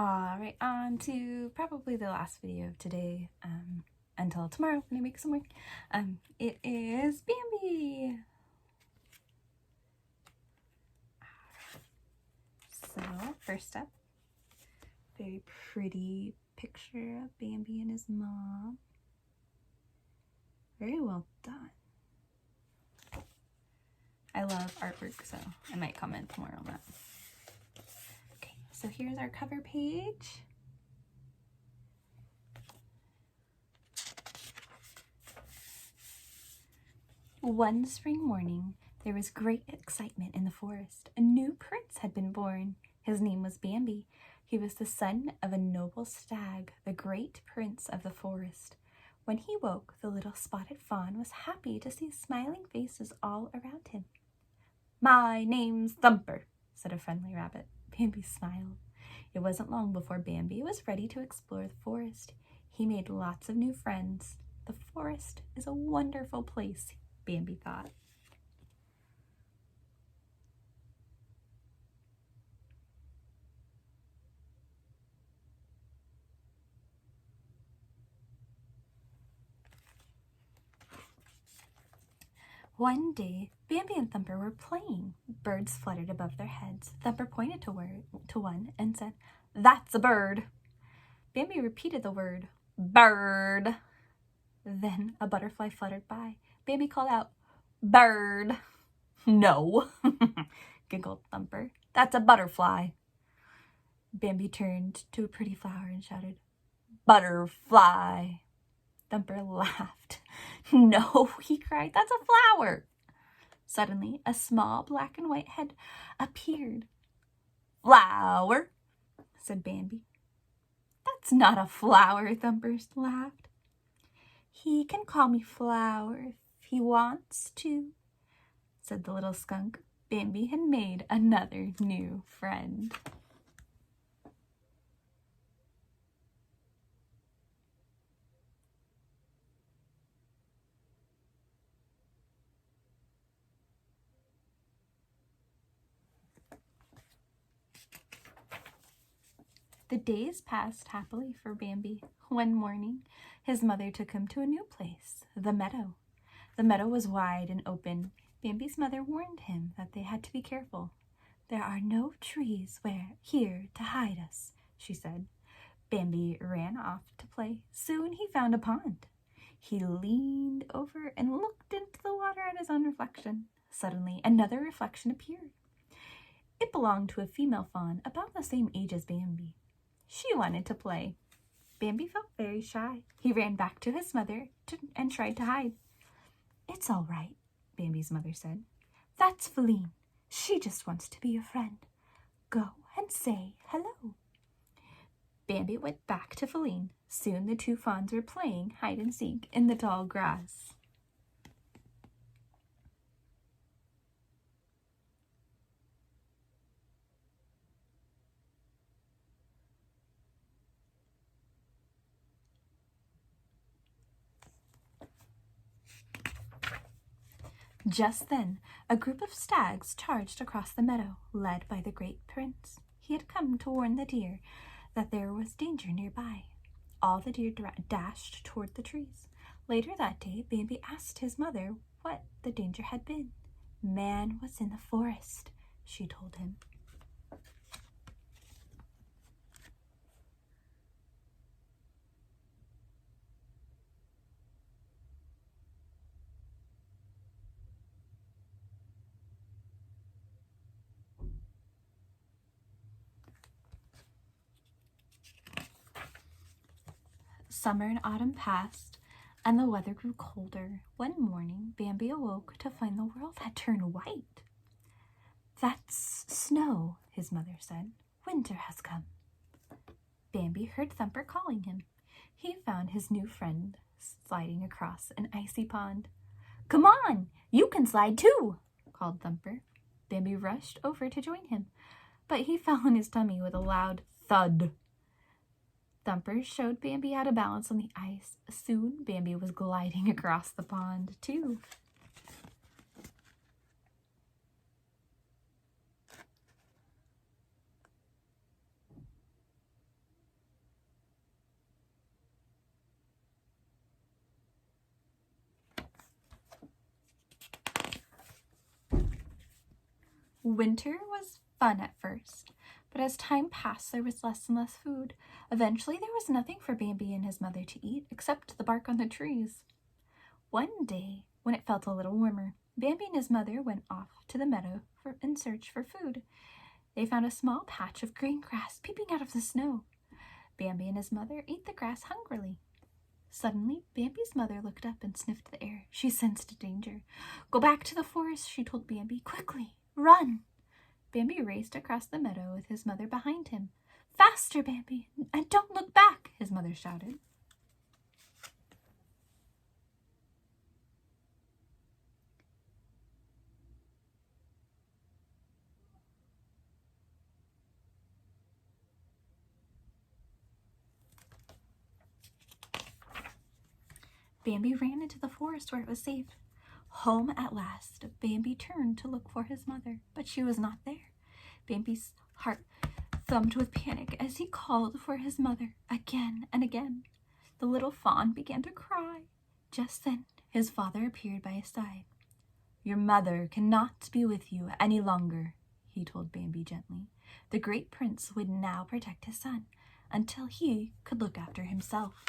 Alright, on to probably the last video of today, until tomorrow when I make some more. It is Bambi! So, first up, very pretty picture of Bambi and his mom. Very well done. I love artwork, so I might comment more on that. Okay, so here's our cover page. One spring morning, there was great excitement in the forest. A new prince had been born. His name was Bambi. He was the son of a noble stag, the great prince of the forest. When he woke, the little spotted fawn was happy to see smiling faces all around him. "My name's Thumper," said a friendly rabbit. Bambi smiled. It wasn't long before Bambi was ready to explore the forest. He made lots of new friends. The forest is a wonderful place, Bambi thought. One day, Bambi and Thumper were playing. Birds fluttered above their heads. Thumper pointed to one and said, "That's a bird." Bambi repeated the word, "Bird." Then a butterfly fluttered by. Bambi called out, "Bird." "No," giggled Thumper. "That's a butterfly." Bambi turned to a pretty flower and shouted, "Butterfly." Thumper laughed. "No," he cried, "that's a flower." Suddenly, a small black and white head appeared. "Flower," said Bambi. "That's not a flower," Thumper laughed. "He can call me Flower if he wants to," said the little skunk. Bambi had made another new friend. The days passed happily for Bambi. One morning, his mother took him to a new place, the meadow. The meadow was wide and open. Bambi's mother warned him that they had to be careful. "There are no trees here to hide us," she said. Bambi ran off to play. Soon he found a pond. He leaned over and looked into the water at his own reflection. Suddenly, another reflection appeared. It belonged to a female fawn about the same age as Bambi. She wanted to play. Bambi felt very shy. He ran back to his mother and tried to hide. "It's all right," Bambi's mother said. "That's Feline. She just wants to be a friend. Go and say hello." Bambi went back to Feline. Soon the two fawns were playing hide and seek in the tall grass. Just then, a group of stags charged across the meadow, led by the great prince. He had come to warn the deer that there was danger nearby. All the deer dashed toward the trees. Later that day, Bambi asked his mother what the danger had been. "Man was in the forest," she told him. Summer and autumn passed, and the weather grew colder. One morning, Bambi awoke to find the world had turned white. "That's snow," his mother said. "Winter has come." Bambi heard Thumper calling him. He found his new friend sliding across an icy pond. "Come on, you can slide too," called Thumper. Bambi rushed over to join him, but he fell on his tummy with a loud thud. Thumper showed Bambi how to balance on the ice. Soon, Bambi was gliding across the pond, too. Winter was fun at first, but as time passed, there was less and less food. Eventually, there was nothing for Bambi and his mother to eat except the bark on the trees. One day, when it felt a little warmer, Bambi and his mother went off to the meadow in search for food. They found a small patch of green grass peeping out of the snow. Bambi and his mother ate the grass hungrily. Suddenly, Bambi's mother looked up and sniffed the air. She sensed danger. "Go back to the forest," she told Bambi. "Quickly, run!" Bambi raced across the meadow with his mother behind him. "Faster, Bambi, and don't look back," his mother shouted. Bambi ran into the forest where it was safe. Home at last, Bambi turned to look for his mother, but she was not there. Bambi's heart thumped with panic as he called for his mother again and again. The little fawn began to cry. Just then, his father appeared by his side. "Your mother cannot be with you any longer," he told Bambi gently. The great prince would now protect his son until he could look after himself.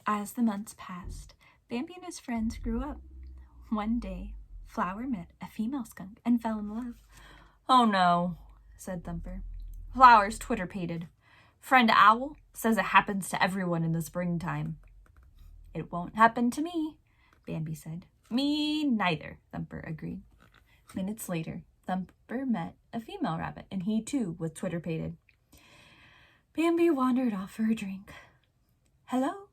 As the months passed, Bambi and his friends grew up. One day, Flower met a female skunk and fell in love. "Oh no," said Thumper. "Flower's twitter-pated. Friend Owl says it happens to everyone in the springtime." "It won't happen to me," Bambi said. "Me neither," Thumper agreed. Minutes later, Thumper met a female rabbit, and he too was twitter-pated. Bambi wandered off for a drink. "Hello,"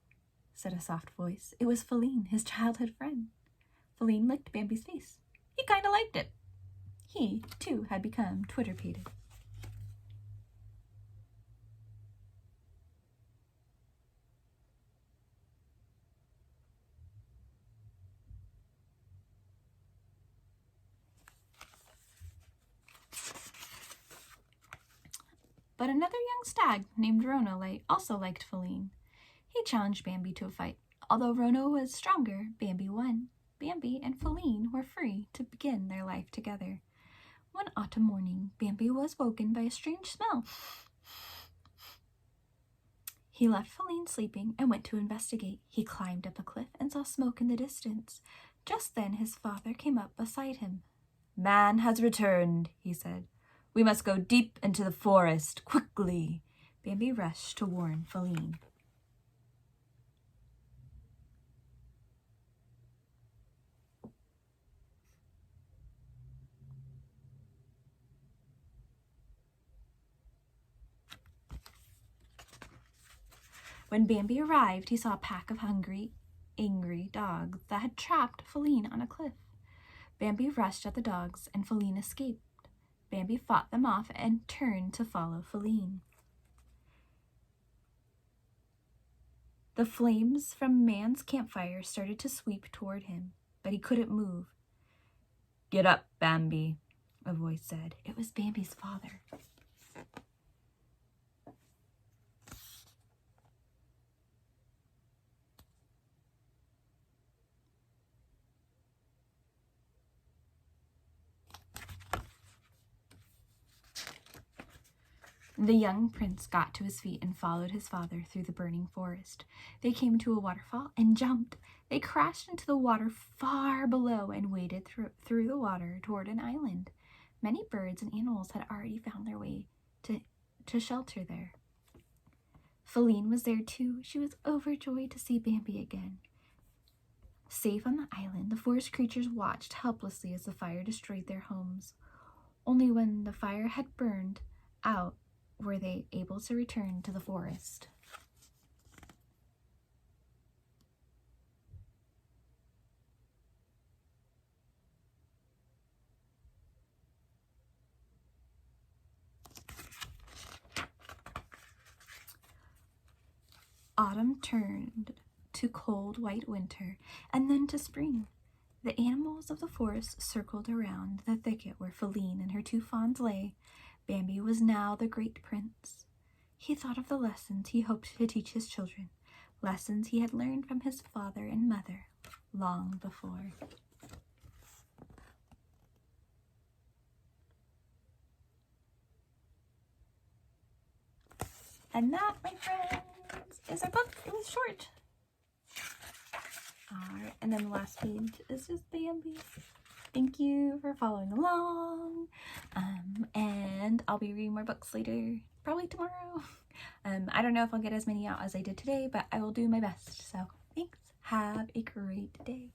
said a soft voice. It was Feline, his childhood friend. Feline licked Bambi's face. He kind of liked it. He, too, had become twitter-pated. But another young stag named Rono also liked Feline. He challenged Bambi to a fight. Although Rono was stronger, Bambi won. Bambi and Feline were free to begin their life together. One autumn morning, Bambi was woken by a strange smell. He left Feline sleeping and went to investigate. He climbed up a cliff and saw smoke in the distance. Just then his father came up beside him. "Man has returned," he said. "We must go deep into the forest, quickly." Bambi rushed to warn Feline. When Bambi arrived, he saw a pack of hungry, angry dogs that had trapped Feline on a cliff. Bambi rushed at the dogs, and Feline escaped. Bambi fought them off and turned to follow Feline. The flames from Man's campfire started to sweep toward him, but he couldn't move. "Get up, Bambi," a voice said. It was Bambi's father. The young prince got to his feet and followed his father through the burning forest. They came to a waterfall and jumped. They crashed into the water far below and waded through the water toward an island. Many birds and animals had already found their way to shelter there. Feline was there too. She was overjoyed to see Bambi again. Safe on the island, the forest creatures watched helplessly as the fire destroyed their homes. Only when the fire had burned out were they able to return to the forest. Autumn turned to cold white winter and then to spring. The animals of the forest circled around the thicket where Feline and her two fawns lay. Bambi was now the great prince. He thought of the lessons he hoped to teach his children, lessons he had learned from his father and mother long before. And that, my friends, is our book. It was short. Alright, and then the last page is just Bambi. Thank you for following along. And I'll be reading more books later, probably tomorrow. I don't know if I'll get as many out as I did today, but I will do my best. So thanks. Have a great day.